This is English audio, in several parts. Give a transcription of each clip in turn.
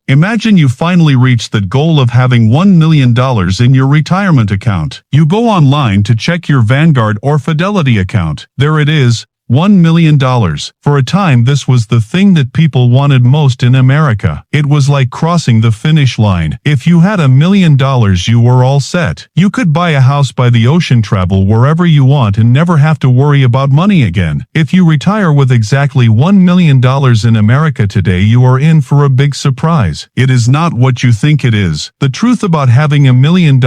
Imagine you finally reached that goal of having $1 million in your retirement account. You go online to check your Vanguard or Fidelity account. There it is. $1 million. For a time this was the thing that people wanted most in America. It was like crossing the finish line. If you had $1 million you were all set. You could buy a house by the ocean, travel wherever you want and never have to worry about money again. If you retire with exactly $1 million in America today you are in for a big surprise. It is not what you think it is. The truth about having $1 million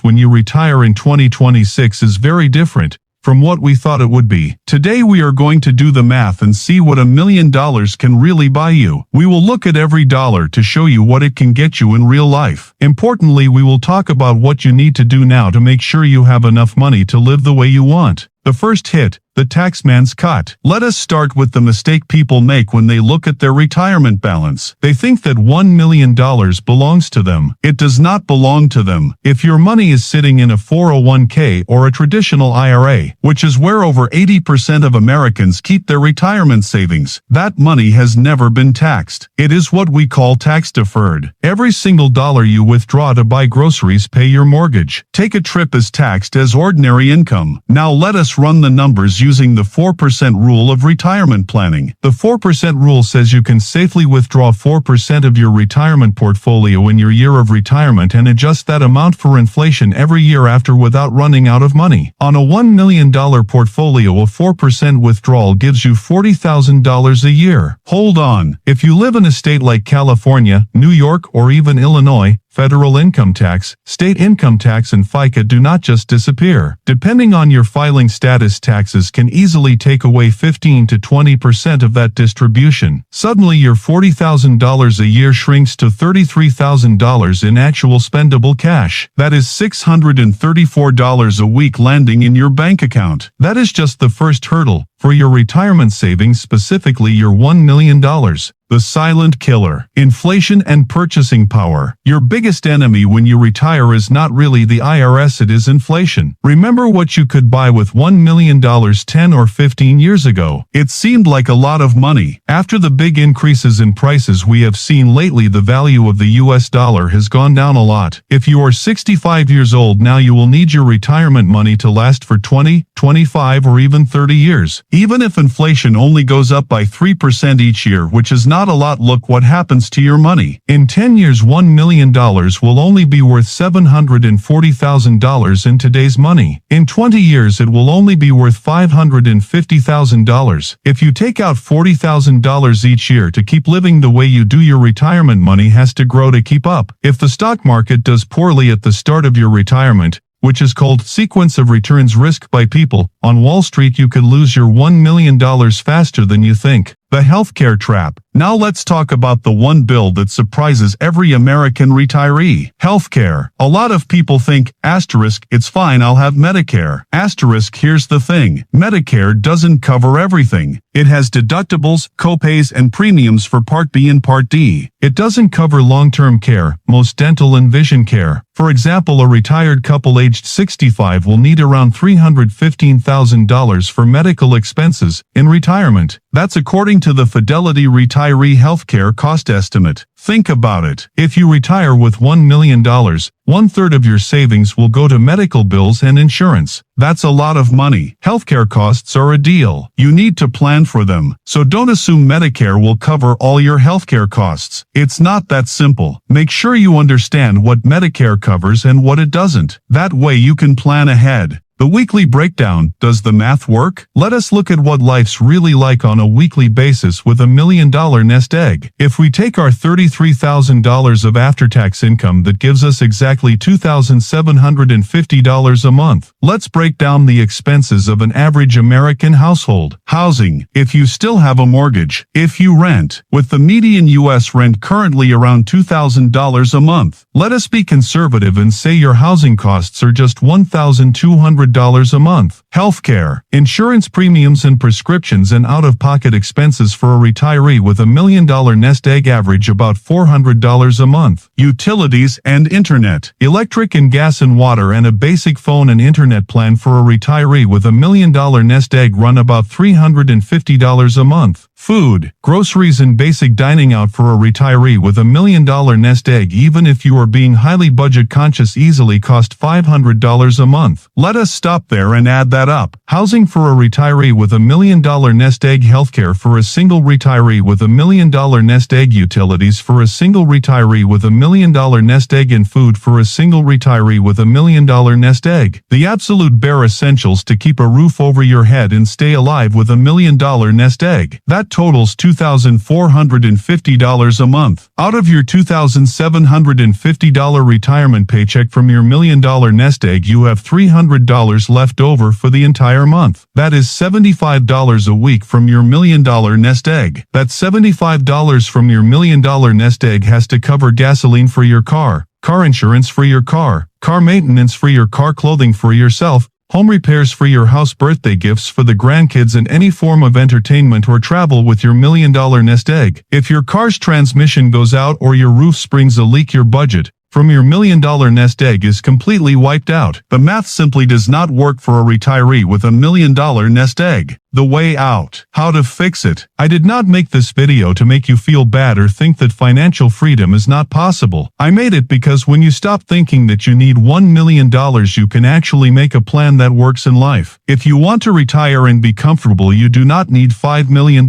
when you retire in 2026 is very different from what we thought it would be. Today we are going to do the math and see what $1 million can really buy you. We will look at every dollar to show you what it can get you in real life. Importantly, we will talk about what you need to do now to make sure you have enough money to live the way you want. The first hit, the taxman's cut. Let us start with the mistake people make when they look at their retirement balance. They think that $1 million belongs to them. It does not belong to them. If your money is sitting in a 401k or a traditional IRA, which is where over 80% of Americans keep their retirement savings, that money has never been taxed. It is what we call tax deferred. Every single dollar you withdraw to buy groceries, pay your mortgage, take a trip is taxed as ordinary income. Now let us run the numbers using the 4% rule of retirement planning. The 4% rule says you can safely withdraw 4% of your retirement portfolio in your year of retirement and adjust that amount for inflation every year after without running out of money. On a $1 million portfolio, a 4% withdrawal gives you $40,000 a year. Hold on. If you live in a state like California, New York, or even Illinois, federal income tax, state income tax, and FICA do not just disappear. Depending on your filing status, taxes can easily take away 15 to 20% of that distribution. Suddenly your $40,000 a year shrinks to $33,000 in actual spendable cash. That is $634 a week landing in your bank account. That is just the first hurdle for your retirement savings, specifically your $1 million. The silent killer. Inflation and purchasing power. Your biggest enemy when you retire is not really the IRS, it is inflation. Remember what you could buy with $1 million 10 or 15 years ago. It seemed like a lot of money. After the big increases in prices we have seen lately, the value of the US dollar has gone down a lot. If you are 65 years old now, you will need your retirement money to last for 20, 25, or even 30 years. Even if inflation only goes up by 3% each year, which is not a lot, look what happens to your money. In 10 years, $1 million will only be worth $740,000 in today's money. In 20 years, it will only be worth $550,000. If you take out $40,000 each year to keep living the way you do, your retirement money has to grow to keep up. If the stock market does poorly at the start of your retirement, which is called sequence of returns risk by people on Wall Street, you could lose your $1 million faster than you think. The healthcare trap. Now let's talk about the one bill that surprises every American retiree. Healthcare. A lot of people think, asterisk, it's fine, I'll have Medicare. Asterisk, here's the thing. Medicare doesn't cover everything. It has deductibles, copays, and premiums for Part B and Part D. It doesn't cover long-term care, most dental and vision care. For example, a retired couple aged 65 will need around $315,000 for medical expenses in retirement. That's according to the Fidelity Retiree Healthcare Cost Estimate. Think about it. If you retire with $1 million, 1/3 of your savings will go to medical bills and insurance. That's a lot of money. Healthcare costs are a deal. You need to plan for them. So don't assume Medicare will cover all your healthcare costs. It's not that simple. Make sure you understand what Medicare covers and what it doesn't. That way you can plan ahead. The weekly breakdown. Does the math work? Let us look at what life's really like on a weekly basis with $1 million nest egg. If we take our $33,000 of after-tax income, that gives us exactly $2,750 a month. Let's break down the expenses of an average American household. Housing. If you still have a mortgage. If you rent. With the median U.S. rent currently around $2,000 a month. Let us be conservative and say your housing costs are just $1,200 a month. Healthcare, insurance premiums and prescriptions and out-of-pocket expenses for a retiree with $1 million nest egg average about $400 a month. Utilities and internet, electric and gas and water, and a basic phone and internet plan for a retiree with $1 million nest egg run about $350 a month. Food, groceries and basic dining out for a retiree with $1 million nest egg, even if you are being highly budget conscious, easily cost $500 a month. Let us stop there and add that up. Housing for a retiree with $1 million nest egg, healthcare for a single retiree with $1 million nest egg, utilities for a single retiree with $1 million nest egg, and food for a single retiree with $1 million nest egg. The absolute bare essentials to keep a roof over your head and stay alive with $1 million nest egg. That totals $2,450 a month. Out of your $2,750 retirement paycheck from your $1 million nest egg, you have $300 left over for the entire month. That is $75 a week from your $1 million nest egg. That $75 from your $1 million nest egg has to cover gasoline for your car insurance for your car maintenance for your car, clothing for yourself, home repairs for your house, birthday gifts for the grandkids, and any form of entertainment or travel with your $1 million nest egg. If your car's transmission goes out or your roof springs a leak, your budget from your $1 million nest egg is completely wiped out. The math simply does not work for a retiree with $1 million nest egg. The way out. How to fix it. I did not make this video to make you feel bad or think that financial freedom is not possible. I made it because when you stop thinking that you need $1 million, you can actually make a plan that works in life. If you want to retire and be comfortable, you do not need $5 million.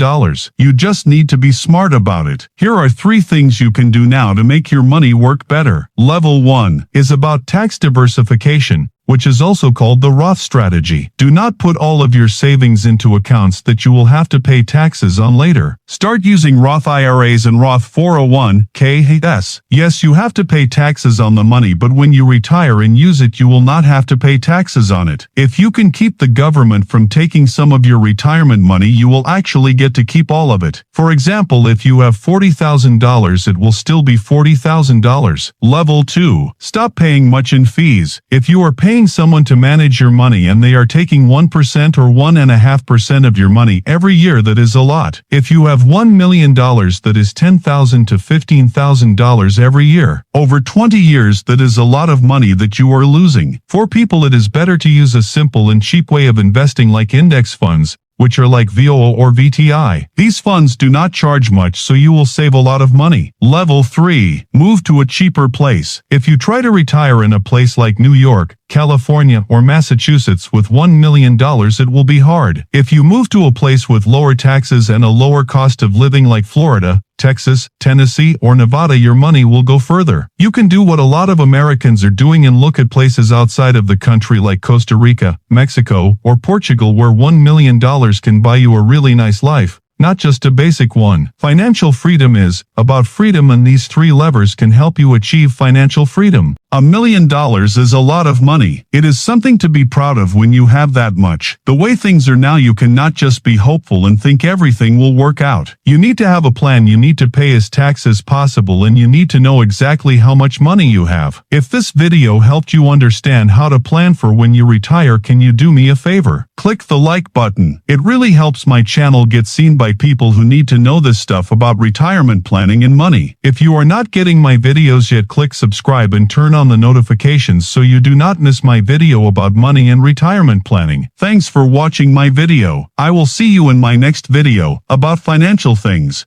You just need to be smart about it. Here are 3 things you can do now to make your money work better. Level 1 is about tax diversification, which is also called the Roth strategy. Do not put all of your savings into accounts that you will have to pay taxes on later. Start using Roth IRAs and Roth 401(k)s. Yes, you have to pay taxes on the money, but when you retire and use it, you will not have to pay taxes on it. If you can keep the government from taking some of your retirement money, you will actually get to keep all of it. For example, if you have $40,000, it will still be $40,000. Level 2. Stop paying much in fees. If you are paying someone to manage your money and they are taking 1% or 1.5% of your money every year, that is a lot. If you have $1 million, that is $10,000 to $15,000 every year. Over 20 years, that is a lot of money that you are losing. For people, it is better to use a simple and cheap way of investing like index funds, which are like VOO or VTI. These funds do not charge much, so you will save a lot of money. Level 3. Move to a cheaper place. If you try to retire in a place like New York, California, or Massachusetts with $1 million, it will be hard. If you move to a place with lower taxes and a lower cost of living like Florida, Texas, Tennessee, or Nevada, your money will go further. You can do what a lot of Americans are doing and look at places outside of the country like Costa Rica, Mexico, or Portugal, where $1 million can buy you a really nice life, not just a basic one. Financial freedom is about freedom, and these 3 levers can help you achieve financial freedom. $1 million is a lot of money. It is something to be proud of when you have that much. The way things are now, you cannot just be hopeful and think everything will work out. You need to have a plan. You need to pay as tax as possible, and you need to know exactly how much money you have. If this video helped you understand how to plan for when you retire, can you do me a favor? Click the like button. It really helps my channel get seen by people who need to know this stuff about retirement planning and money. If you are not getting my videos yet, click subscribe and turn on the notifications so you do not miss my video about money and retirement planning. Thanks for watching my video. I will see you in my next video about financial things.